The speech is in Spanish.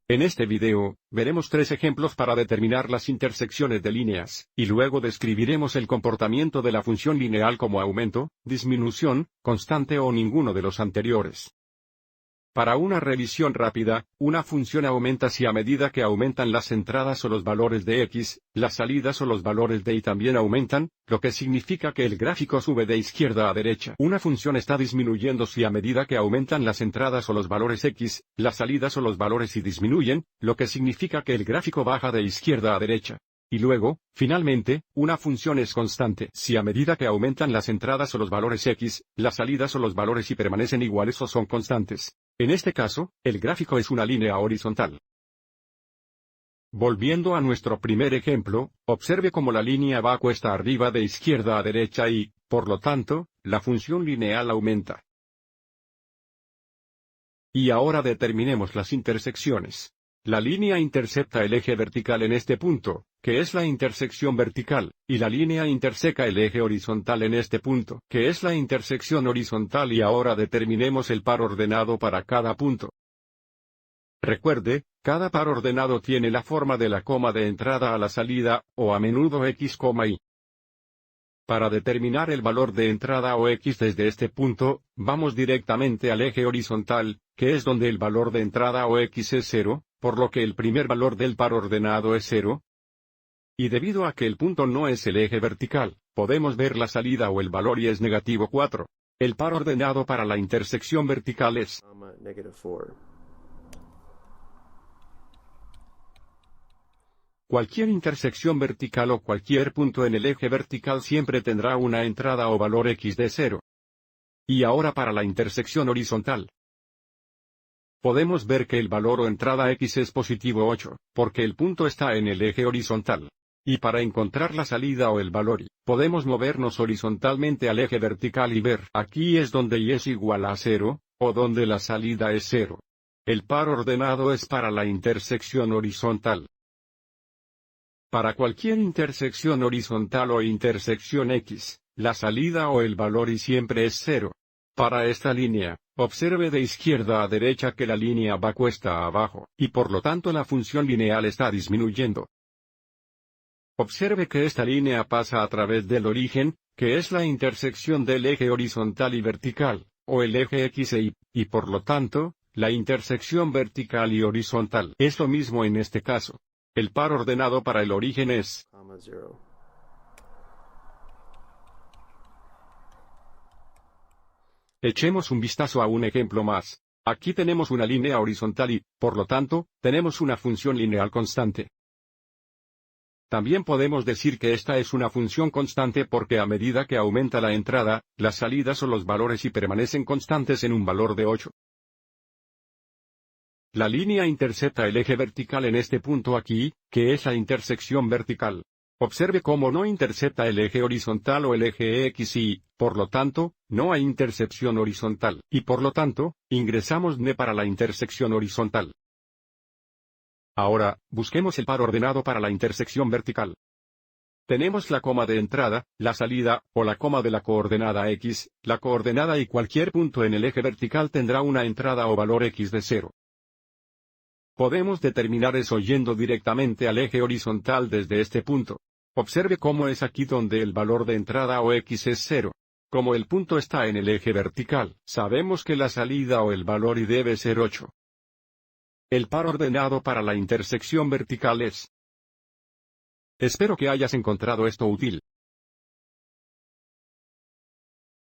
En este video, veremos 3 ejemplos para determinar las intersecciones de líneas, y luego describiremos el comportamiento de la función lineal como aumento, disminución, constante o ninguno de los anteriores. Para una revisión rápida, una función aumenta si a medida que aumentan las entradas o los valores de x, las salidas o los valores de y también aumentan, lo que significa que el gráfico sube de izquierda a derecha. Una función está disminuyendo si a medida que aumentan las entradas o los valores x, las salidas o los valores y disminuyen, lo que significa que el gráfico baja de izquierda a derecha. Y luego, finalmente, una función es constante si a medida que aumentan las entradas o los valores x, las salidas o los valores y permanecen iguales o son constantes. En este caso, el gráfico es una línea horizontal. Volviendo a nuestro primer ejemplo, observe cómo la línea va cuesta arriba de izquierda a derecha y, por lo tanto, la función lineal aumenta. Y ahora determinemos las intersecciones. La línea intercepta el eje vertical en este punto, que es la intersección vertical, y la línea interseca el eje horizontal en este punto, que es la intersección horizontal, y ahora determinemos el par ordenado para cada punto. Recuerde, cada par ordenado tiene la forma de la coma de entrada a la salida, o a menudo x, y. Para determinar el valor de entrada o x desde este punto, vamos directamente al eje horizontal, que es donde el valor de entrada o x es 0, por lo que el primer valor del par ordenado es 0. Y debido a que el punto no es el eje vertical, podemos ver la salida o el valor y es negativo 4. El par ordenado para la intersección vertical es -4. Cualquier intersección vertical o cualquier punto en el eje vertical siempre tendrá una entrada o valor x de 0. Y ahora para la intersección horizontal. Podemos ver que el valor o entrada x es positivo 8, porque el punto está en el eje horizontal. Y para encontrar la salida o el valor y, podemos movernos horizontalmente al eje vertical y ver, aquí es donde y es igual a 0, o donde la salida es 0. El par ordenado es para la intersección horizontal. Para cualquier intersección horizontal o intersección x, la salida o el valor y siempre es 0. Para esta línea, observe de izquierda a derecha que la línea va cuesta abajo, y por lo tanto la función lineal está disminuyendo. Observe que esta línea pasa a través del origen, que es la intersección del eje horizontal y vertical, o el eje x e y por lo tanto, la intersección vertical y horizontal. Es lo mismo en este caso. El par ordenado para el origen es 0. Echemos un vistazo a un ejemplo más. Aquí tenemos una línea horizontal y, por lo tanto, tenemos una función lineal constante. También podemos decir que esta es una función constante porque a medida que aumenta la entrada, las salidas o los valores y permanecen constantes en un valor de 8. La línea intercepta el eje vertical en este punto aquí, que es la intersección vertical. Observe cómo no intercepta el eje horizontal o el eje x y, por lo tanto, no hay intersección horizontal, y por lo tanto, ingresamos n para la intersección horizontal. Ahora, busquemos el par ordenado para la intersección vertical. Tenemos la coma de entrada, la salida, o la coma de la coordenada x, la coordenada y cualquier punto en el eje vertical tendrá una entrada o valor x de 0. Podemos determinar eso yendo directamente al eje horizontal desde este punto. Observe cómo es aquí donde el valor de entrada o x es 0. Como el punto está en el eje vertical, sabemos que la salida o el valor y debe ser 8. El par ordenado para la intersección vertical es. Espero que hayas encontrado esto útil.